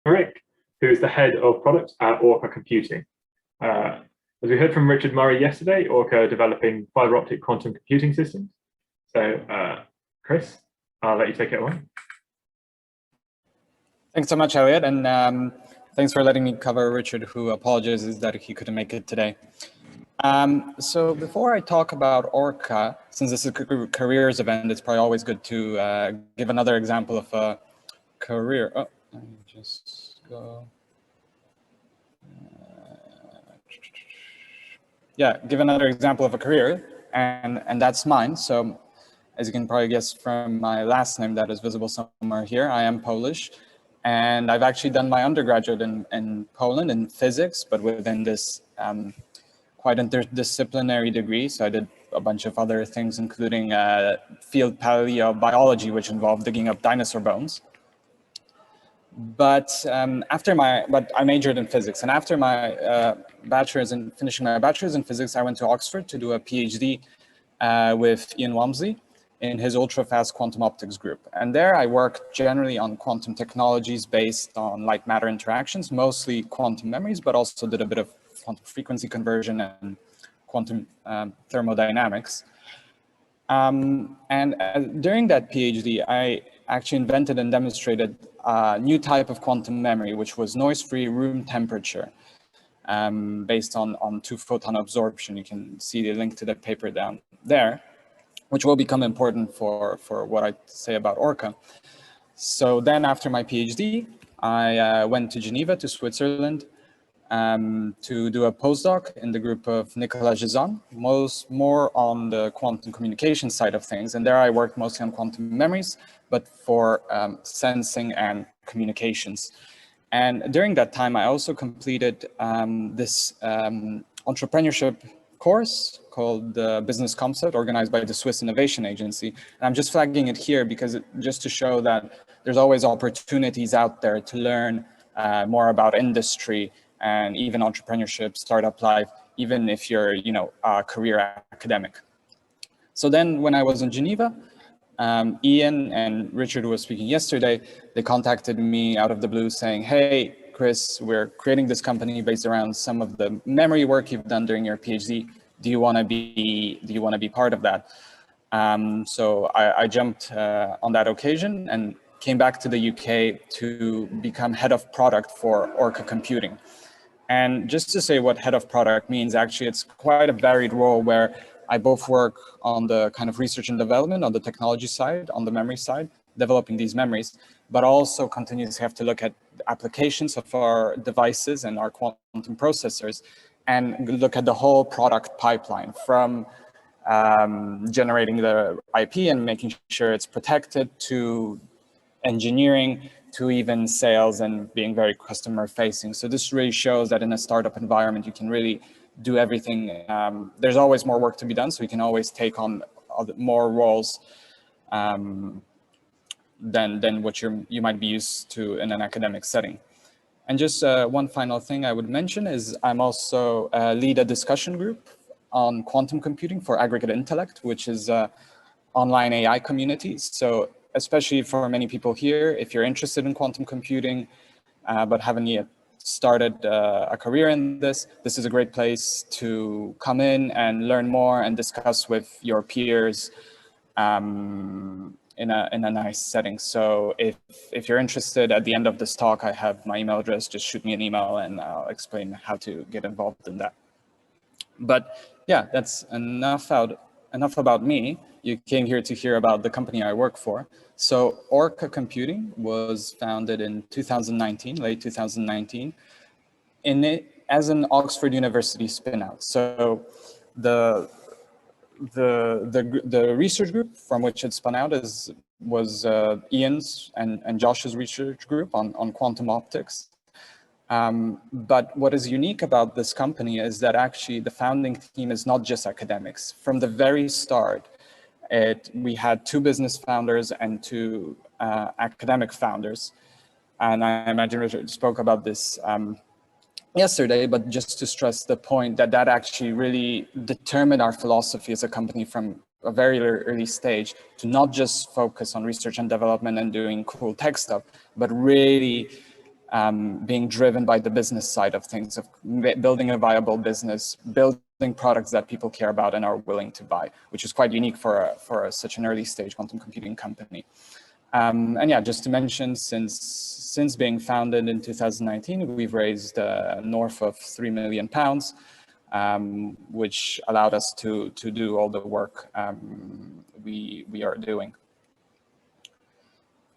Kaczmarek, who is the head of product at ORCA Computing. As we heard from Richard Murray yesterday, ORCA are developing fiber optic quantum computing systems. So, Kris, I'll let you take it away. Thanks so much, Elliot, and thanks for letting me cover Richard, who apologizes that he couldn't make it today. So before I talk about ORCA, since this is a careers event, it's probably always good to give another example of a career. Oh, let me just go. Yeah, give another example of a career, and that's mine. So as you can probably guess from my last name that is visible somewhere here, I am Polish. And I've actually done my undergraduate in Poland in physics, but within this quite interdisciplinary degree. So I did a bunch of other things, including field paleobiology, which involved digging up dinosaur bones. But I majored in physics, and after my bachelor's and finishing my bachelor's in physics, I went to Oxford to do a PhD with Ian Walmsley in his ultra-fast quantum optics group. And there I worked generally on quantum technologies based on light-matter interactions, mostly quantum memories, but also did a bit of quantum frequency conversion and quantum thermodynamics. During that PhD, I actually invented and demonstrated a new type of quantum memory, which was noise-free room temperature, based on 2-photon absorption. You can see the link to the paper down there, which will become important for what I say about ORCA. So then after my PhD, I went to Geneva, to Switzerland, to do a postdoc in the group of Nicolas Gizon, more on the quantum communication side of things. And there I worked mostly on quantum memories, but for sensing and communications. And during that time, I also completed this entrepreneurship course called the Business Concept, organized by the Swiss Innovation Agency. And I'm just flagging it here because just to show that there's always opportunities out there to learn more about industry and even entrepreneurship, startup life, even if you're, a career academic. So then when I was in Geneva, Ian and Richard, who was speaking yesterday, they contacted me out of the blue saying, hey, Kris, we're creating this company based around some of the memory work you've done during your PhD. Do you want to be part of that? So I jumped on that occasion and came back to the UK to become head of product for ORCA Computing. And just to say what head of product means, actually, it's quite a varied role where I both work on the kind of research and development on the technology side, on the memory side, developing these memories, but also continuously have to look at the applications of our devices and our quantum processors and look at the whole product pipeline from generating the IP and making sure it's protected to engineering to even sales and being very customer facing. So this really shows that in a startup environment, you can really do everything. There's always more work to be done, so you can always take on more roles than what you might be used to in an academic setting. And just one final thing I would mention is I'm also lead a discussion group on quantum computing for aggregate intellect, which is an online AI community. So especially for many people here, if you're interested in quantum computing, but haven't yet started a career in this is a great place to come in and learn more and discuss with your peers in a nice setting. So if you're interested, at the end of this talk, I have my email address. Just shoot me an email and I'll explain how to get involved in that. But yeah, that's enough about me. You came here to hear about the company I work for. So ORCA Computing was founded in 2019, late 2019, as an Oxford University spin-out. So the research group from which it spun out was Ian's and Josh's research group on quantum optics. But what is unique about this company is that actually the founding team is not just academics. From the very start, we had 2 business founders and 2 academic founders. And I imagine Richard spoke about this yesterday, but just to stress the point that actually really determined our philosophy as a company from a very early stage to not just focus on research and development and doing cool tech stuff, but really being driven by the business side of things, of building a viable business, building products that people care about and are willing to buy, which is quite unique for such an early stage quantum computing company. And yeah, just to mention, since being founded in 2019, we've raised north of £3 million, which allowed us to do all the work we are doing.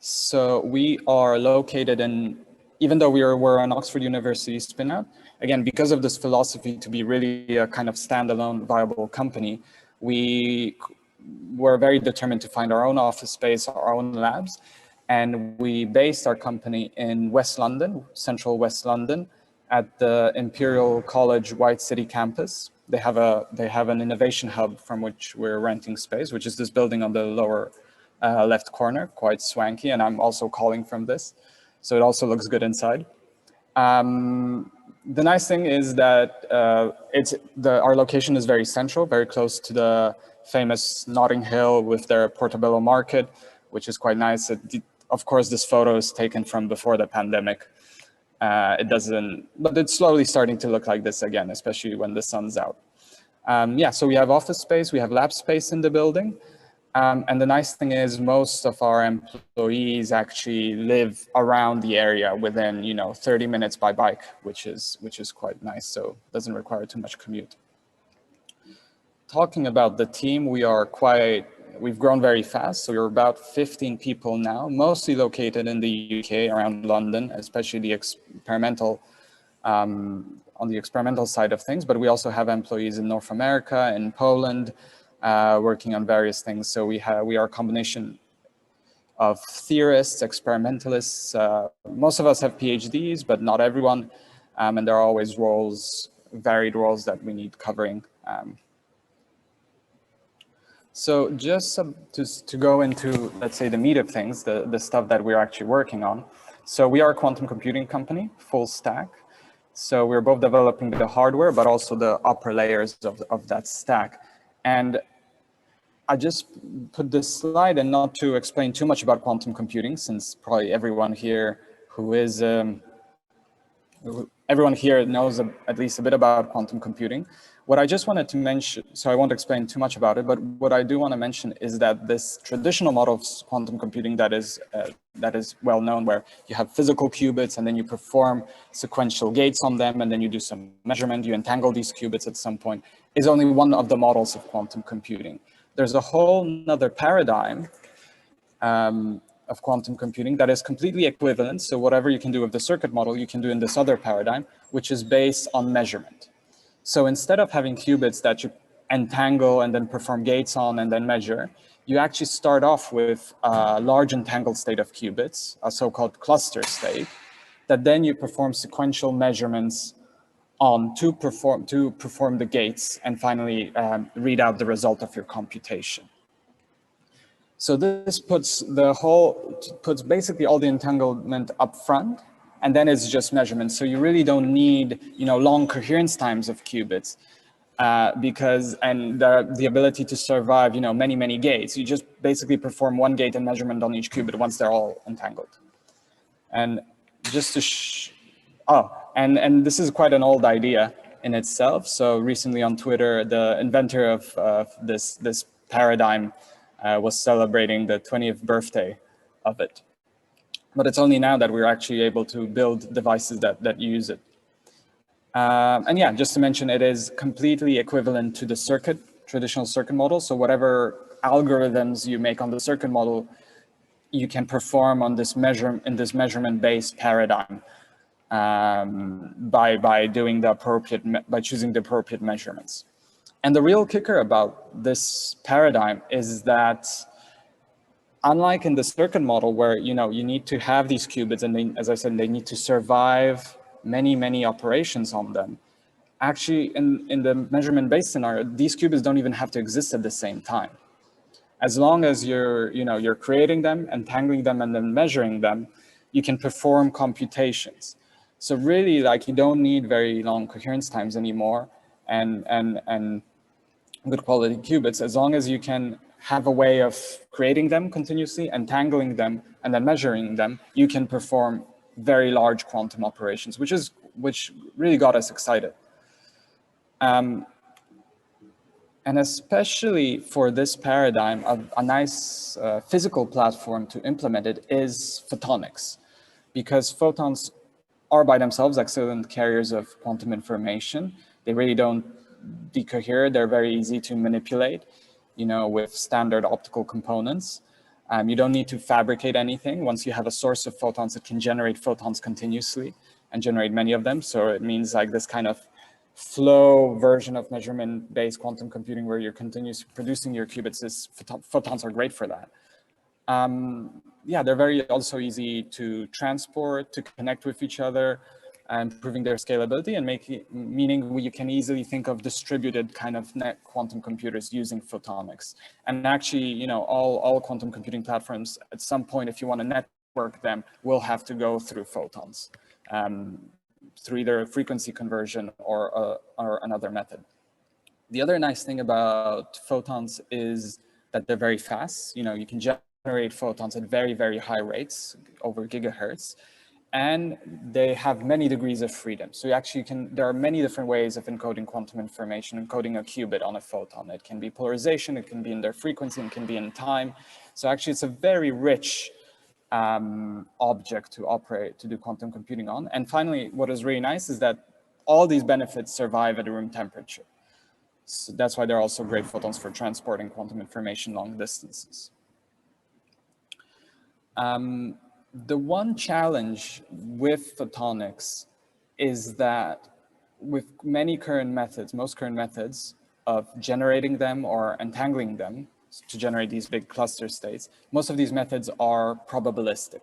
So we are located in, even though we're an Oxford University spin-out, again, because of this philosophy to be really a kind of standalone viable company, we were very determined to find our own office space, our own labs, and we based our company in West London, central West London, at the Imperial College White City campus. They have an innovation hub from which we're renting space, which is this building on the lower left corner, quite swanky, and I'm also calling from this, so it also looks good inside. The nice thing is that our location is very central, very close to the famous Notting Hill with their Portobello Market, which is quite nice. Of course, this photo is taken from before the pandemic. But it's slowly starting to look like this again, especially when the sun's out. Yeah, so we have office space, we have lab space in the building. And the nice thing is most of our employees actually live around the area within, 30 minutes by bike, which is quite nice. So it doesn't require too much commute. Talking about the team, we've grown very fast. So we're about 15 people now, mostly located in the UK, around London, especially the experimental, on the experimental side of things. But we also have employees in North America, in Poland, working on various things. So we are a combination of theorists, experimentalists. Most of us have PhDs, but not everyone. And there are always varied roles that we need covering. So just to go into, let's say, the meat of things, the stuff that we're actually working on. So we are a quantum computing company, full stack. So we're both developing the hardware, but also the upper layers of that stack. And I just put this slide, and not to explain too much about quantum computing, since probably everyone here knows at least a bit about quantum computing. What I just wanted to mention, so I won't explain too much about it, but what I do want to mention is that this traditional model of quantum computing that is well known, where you have physical qubits and then you perform sequential gates on them and then you do some measurement, you entangle these qubits at some point, is only one of the models of quantum computing. There's a whole nother paradigm of quantum computing that is completely equivalent. So whatever you can do with the circuit model, you can do in this other paradigm, which is based on measurement. So instead of having qubits that you entangle and then perform gates on and then measure, you actually start off with a large entangled state of qubits, a so-called cluster state, that then you perform sequential measurements on to perform the gates and finally read out the result of your computation. So this puts basically all the entanglement up front, and then it's just measurement. So you really don't need, long coherence times of qubits and the ability to survive, many gates. You just basically perform one gate and measurement on each qubit once they're all entangled. And just to and this is quite an old idea in itself. So recently on Twitter, the inventor of this paradigm was celebrating the 20th birthday of it. But it's only now that we're actually able to build devices that use it. And yeah, just to mention, it is completely equivalent to the traditional circuit model. So whatever algorithms you make on the circuit model, you can perform on this measurement-based paradigm by choosing the appropriate measurements. And the real kicker about this paradigm is that, unlike in the circuit model where you need to have these qubits and as I said, they need to survive many operations on them. Actually, in the measurement-based scenario, these qubits don't even have to exist at the same time. As long as you're creating them, entangling them, and then measuring them, you can perform computations. So really, you don't need very long coherence times anymore and good quality qubits, as long as you can have a way of creating them continuously, entangling them, and then measuring them, you can perform very large quantum operations, which really got us excited. And especially for this paradigm, a nice physical platform to implement it is photonics, because photons are by themselves excellent carriers of quantum information. They really don't decohere. They're very easy to manipulate, with standard optical components. You don't need to fabricate anything. Once you have a source of photons, it can generate photons continuously and generate many of them. So it means like this kind of flow version of measurement-based quantum computing where you're continuously producing your qubits. Photons are great for that. Yeah, they're very also easy to transport, to connect with each other, improving their scalability and meaning you can easily think of distributed kind of net quantum computers using photonics. And actually, all quantum computing platforms at some point, if you want to network them, will have to go through photons, through either frequency conversion or another method. The other nice thing about photons is that they're very fast. You can generate photons at very, very high rates, over gigahertz, and they have many degrees of freedom. So there are many different ways of encoding quantum information, encoding a qubit on a photon. It can be polarization, it can be in their frequency, it can be in time. So actually it's a very rich object to do quantum computing on. And finally, what is really nice is that all these benefits survive at room temperature. So that's why they're also great photons for transporting quantum information long distances. The one challenge with photonics is that with most current methods of generating them or entangling them to generate these big cluster states, most of these methods are probabilistic,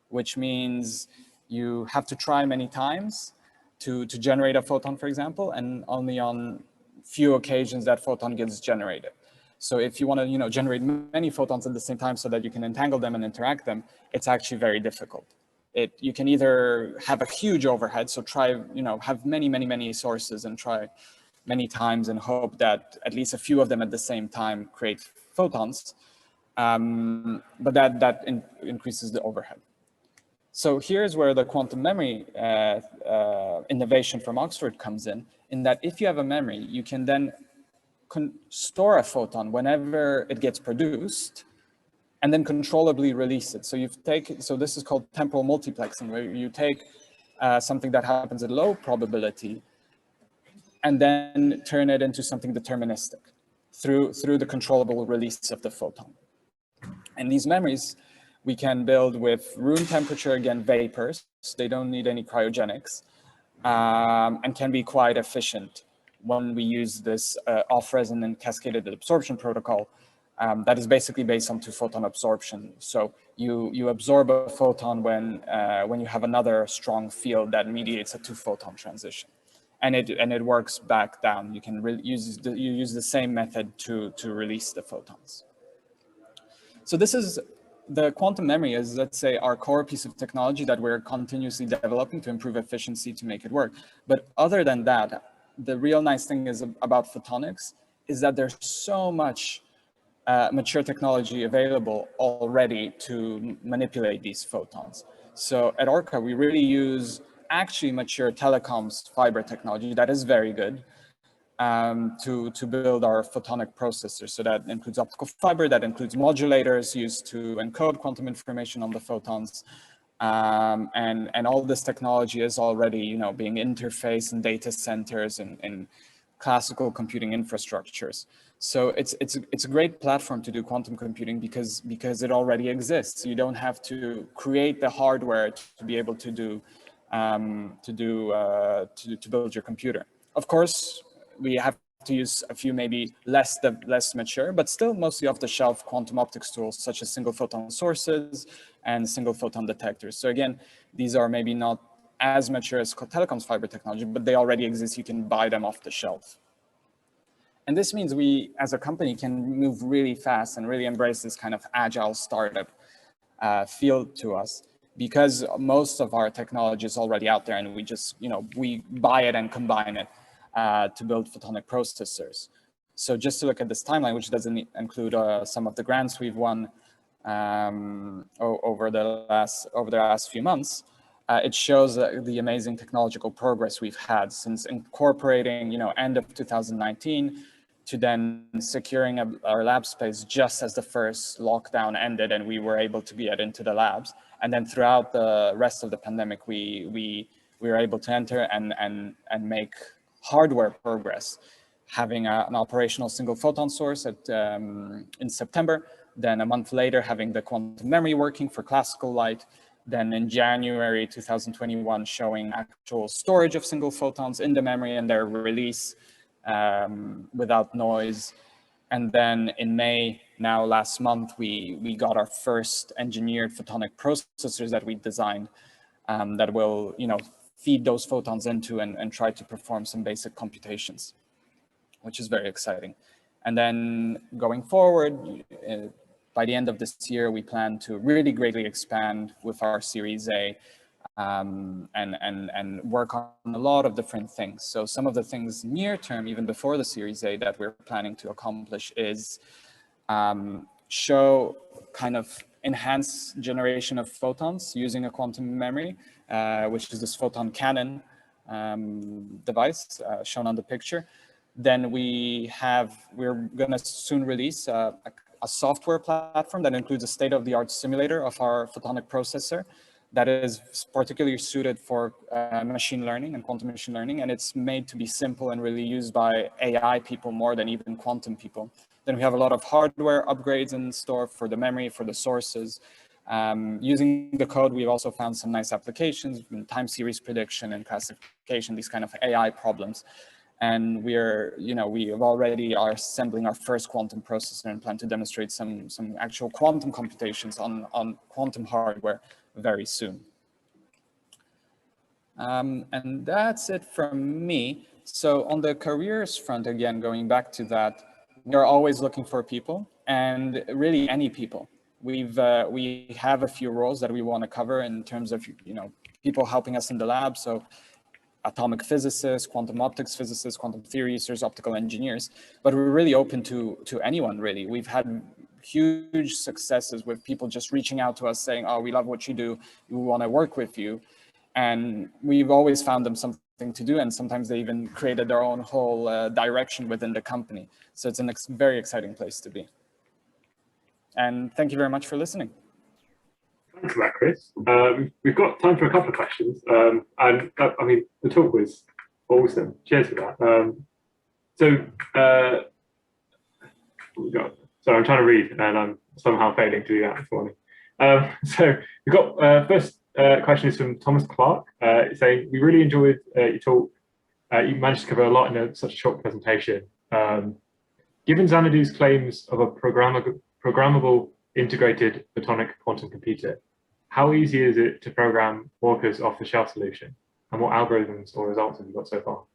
which means you have to try many times to generate a photon, for example, and only on few occasions that photon gets generated. So if you want to, generate many photons at the same time so that you can entangle them and interact them, it's actually very difficult. You can either have a huge overhead, so try, have many sources and try many times and hope that at least a few of them at the same time create photons, but that increases the overhead. So here's where the quantum memory innovation from Oxford comes in that if you have a memory, you can then store a photon whenever it gets produced and then controllably release it. So this is called temporal multiplexing, where you take something that happens at low probability and then turn it into something deterministic through the controllable release of the photon. And these memories we can build with room temperature, again, vapors. They don't need any cryogenics, and can be quite efficient when we use this off-resonant cascaded absorption protocol that is basically based on two-photon absorption. So you absorb a photon when you have another strong field that mediates a two-photon transition, and it works back down. You can use the same method to release the photons. So this is the quantum memory is, let's say, our core piece of technology that we're continuously developing to improve efficiency to make it work. But other than that, the real nice thing about photonics is that there's so much mature technology available already to manipulate these photons. So at ORCA, we really use actually mature telecoms fiber technology that is very good to build our photonic processors. So that includes optical fiber, that includes modulators used to encode quantum information on the photons. And all this technology is already, being interfaced in data centers and classical computing infrastructures. So it's a great platform to do quantum computing because it already exists. You don't have to create the hardware to be able to build your computer. Of course, we have to use a few maybe less mature, but still mostly off-the-shelf quantum optics tools such as single photon sources and single photon detectors. So again, these are maybe not as mature as telecoms fiber technology, but they already exist. You can buy them off the shelf. And this means we, as a company, can move really fast and really embrace this kind of agile startup field to us, because most of our technology is already out there and we just, we buy it and combine it to build photonic processors. So just to look at this timeline, which doesn't include some of the grants we've won over the last few months, it shows the amazing technological progress we've had since incorporating, end of 2019 to then securing our lab space just as the first lockdown ended and we were able to get into the labs. And then throughout the rest of the pandemic, we were able to enter and make hardware progress, having an operational single photon source in September. Then a month later, having the quantum memory working for classical light. Then in January 2021, showing actual storage of single photons in the memory and their release without noise. And then in May, now last month, we got our first engineered photonic processors that we designed that will, feed those photons into and try to perform some basic computations, which is very exciting. And then going forward, by the end of this year, we plan to really greatly expand with our Series A and work on a lot of different things. So some of the things near term, even before the Series A, that we're planning to accomplish is show kind of enhanced generation of photons using a quantum memory, which is this photon cannon device shown on the picture. Then we're going to soon release a software platform that includes a state-of-the-art simulator of our photonic processor that is particularly suited for machine learning and quantum machine learning. And it's made to be simple and really used by AI people more than even quantum people. Then we have a lot of hardware upgrades in store for the memory, for the sources. Using the code, we've also found some nice applications in time series prediction and classification, these kind of AI problems. And we already are assembling our first quantum processor and plan to demonstrate some actual quantum computations on quantum hardware very soon. And that's it from me. So on the careers front, again, going back to that, we're always looking for people, and really any people. We have a few roles that we want to cover in terms of people helping us in the lab. So atomic physicists, quantum optics physicists, quantum theory users, optical engineers, but we're really open to anyone, really. We've had huge successes with people just reaching out to us saying, oh, we love what you do, we want to work with you. And we've always found them something to do, and sometimes they even created their own whole direction within the company. So it's a very exciting place to be. And thank you very much for listening. Thanks for that, Kris. We've got time for a couple of questions. And I mean, the talk was awesome. Cheers for that. So I'm trying to read and I'm somehow failing to do that this morning. So we've got first question is from Thomas Clark saying, we really enjoyed your talk. You managed to cover a lot in such a short presentation. Given Xanadu's claims of a programmable integrated photonic quantum computer, how easy is it to program ORCA's off-the-shelf solution? And what algorithms or results have you got so far?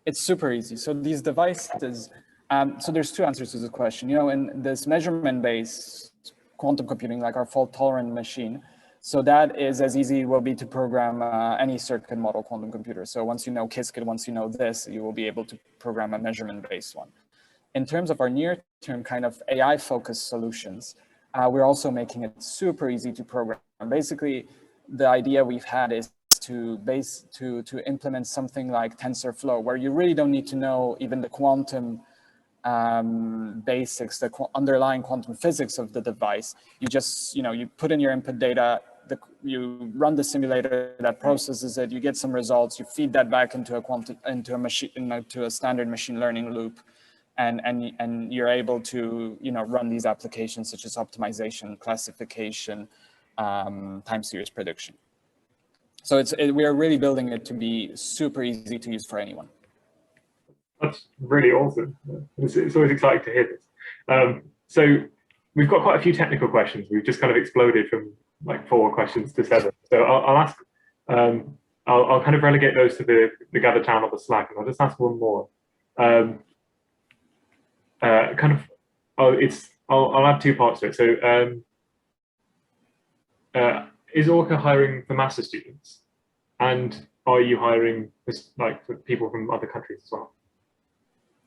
It's super easy. So these devices, so there's two answers to this question. In this measurement-based quantum computing, like our fault-tolerant machine, so that is as easy will be to program any circuit model quantum computer. So once you know Qiskit, once you know this, you will be able to program a measurement-based one. In terms of our near-term kind of AI-focused solutions, we're also making it super easy to program. Basically, the idea we've had is to implement something like TensorFlow, where you really don't need to know even the quantum basics, the underlying quantum physics of the device. You just, you put in your input data, you run the simulator that processes it, you get some results, you feed that back into a standard machine learning loop. And you're able to run these applications such as optimization, classification, time series prediction. So we are really building it to be super easy to use for anyone. That's really awesome. It's always exciting to hear this. So we've got quite a few technical questions. We've just kind of exploded from like 4 questions to 7. So I'll ask. I'll kind of relegate those to the gather town or the Slack, and I'll just ask one more. I'll add 2 parts to it. So is ORCA hiring for master students, and are you hiring for people from other countries as well?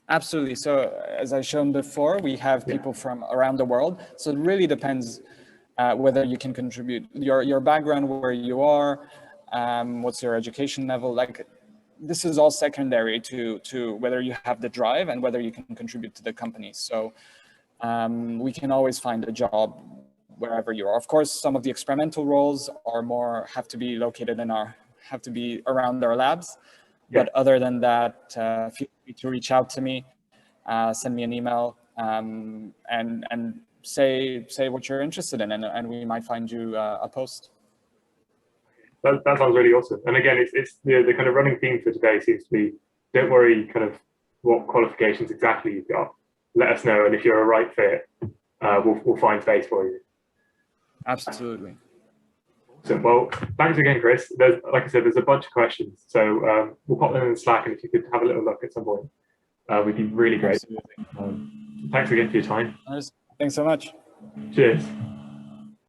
Absolutely. So as I shown before, we have people from around the world. So it really depends whether you can contribute, your background, where you are, what's your education level. Like, this is all secondary to whether you have the drive and whether you can contribute to the company. So we can always find a job wherever you are. Of course, some of the experimental roles are more, have to be located in have to be around our labs. Yeah. But other than that, feel free to reach out to me, send me an email, and say what you're interested in, and we might find you a post. That sounds really awesome. And again, it's the kind of running theme for today seems to be, don't worry kind of what qualifications exactly you've got. Let us know, and if you're a right fit, we'll find space for you. Absolutely. Awesome. Well, thanks again, Kris. Like I said, there's a bunch of questions, so we'll pop them in Slack, and if you could have a little look at some point, we'd be really great. Thanks again for your time. Thanks so much. Cheers.